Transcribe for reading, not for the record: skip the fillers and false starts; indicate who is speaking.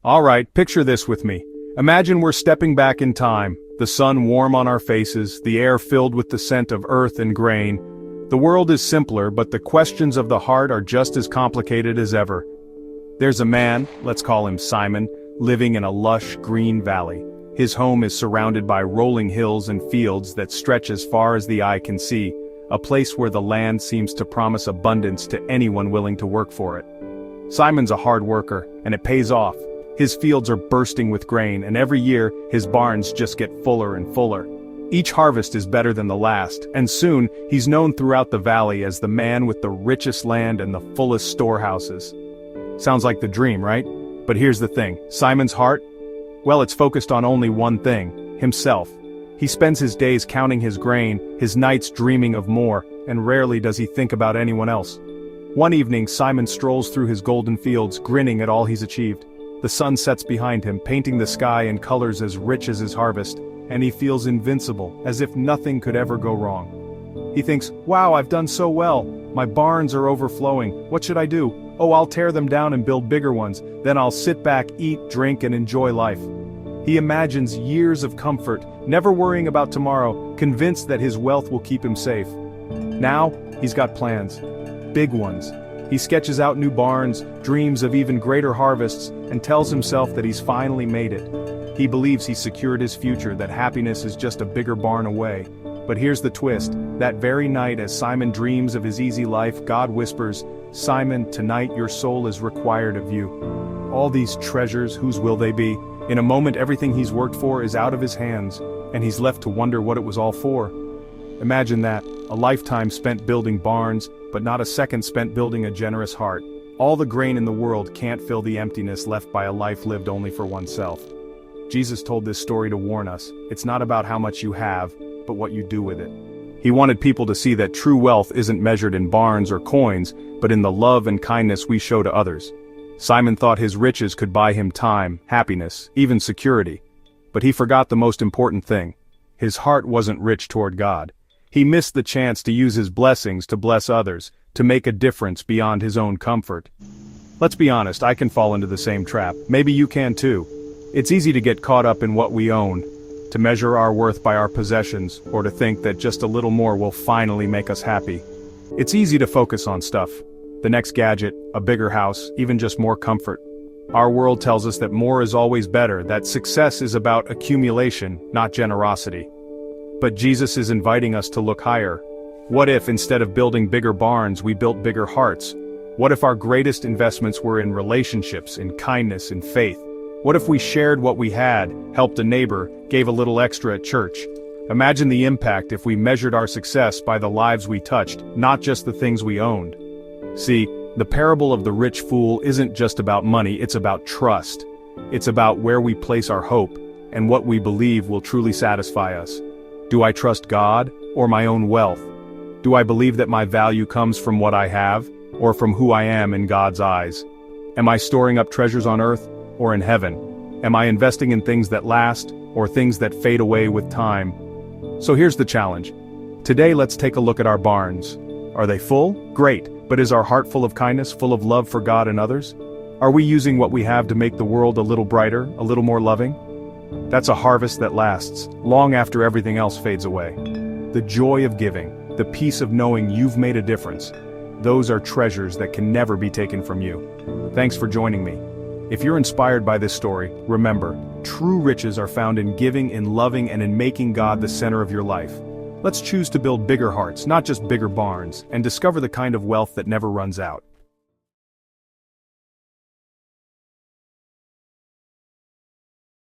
Speaker 1: Alright, picture this with me. Imagine we're stepping back in time, the sun warm on our faces, the air filled with the scent of earth and grain. The world is simpler, but the questions of the heart are just as complicated as ever. There's a man, let's call him Simon, living in a lush, green valley. His home is surrounded by rolling hills and fields that stretch as far as the eye can see, a place where the land seems to promise abundance to anyone willing to work for it. Simon's a hard worker, and it pays off. His fields are bursting with grain, and every year, his barns just get fuller and fuller. Each harvest is better than the last, and soon, he's known throughout the valley as the man with the richest land and the fullest storehouses. Sounds like the dream, right? But here's the thing, Simon's heart? Well, it's focused on only one thing, himself. He spends his days counting his grain, his nights dreaming of more, and rarely does he think about anyone else. One evening, Simon strolls through his golden fields, grinning at all he's achieved. The sun sets behind him, painting the sky in colors as rich as his harvest, and he feels invincible, as if nothing could ever go wrong. He thinks, wow, I've done so well. My barns are overflowing. What should I do? Oh, I'll tear them down and build bigger ones. Then I'll sit back, eat, drink, and enjoy life. He imagines years of comfort, never worrying about tomorrow, convinced that his wealth will keep him safe. Now, he's got plans. Big ones. He sketches out new barns, dreams of even greater harvests, and tells himself that he's finally made it. He believes he's secured his future, that happiness is just a bigger barn away. But here's the twist. That very night, as Simon dreams of his easy life, God whispers, "Simon, tonight your soul is required of you." All these treasures, whose will they be? In a moment, everything he's worked for is out of his hands, and he's left to wonder what it was all for. Imagine that, a lifetime spent building barns, but not a second spent building a generous heart. All the grain in the world can't fill the emptiness left by a life lived only for oneself. Jesus told this story to warn us, it's not about how much you have, but what you do with it. He wanted people to see that true wealth isn't measured in barns or coins, but in the love and kindness we show to others. Simon thought his riches could buy him time, happiness, even security. But he forgot the most important thing. His heart wasn't rich toward God. He missed the chance to use his blessings to bless others, to make a difference beyond his own comfort. Let's be honest, I can fall into the same trap. Maybe you can too. It's easy to get caught up in what we own, to measure our worth by our possessions, or to think that just a little more will finally make us happy. It's easy to focus on stuff. The next gadget, a bigger house, even just more comfort. Our world tells us that more is always better, that success is about accumulation, not generosity. But Jesus is inviting us to look higher. What if, instead of building bigger barns, we built bigger hearts? What if our greatest investments were in relationships, in kindness, in faith? What if we shared what we had, helped a neighbor, gave a little extra at church? Imagine the impact if we measured our success by the lives we touched, not just the things we owned. See, the parable of the rich fool isn't just about money, it's about trust. It's about where we place our hope, and what we believe will truly satisfy us. Do I trust God, or my own wealth? Do I believe that my value comes from what I have, or from who I am in God's eyes? Am I storing up treasures on earth, or in heaven? Am I investing in things that last, or things that fade away with time? So here's the challenge. Today let's take a look at our barns. Are they full? Great, but is our heart full of kindness, full of love for God and others? Are we using what we have to make the world a little brighter, a little more loving? That's a harvest that lasts, long after everything else fades away. The joy of giving, the peace of knowing you've made a difference, those are treasures that can never be taken from you. Thanks for joining me. If you're inspired by this story, remember, true riches are found in giving, in loving, and in making God the center of your life. Let's choose to build bigger hearts, not just bigger barns, and discover the kind of wealth that never runs out.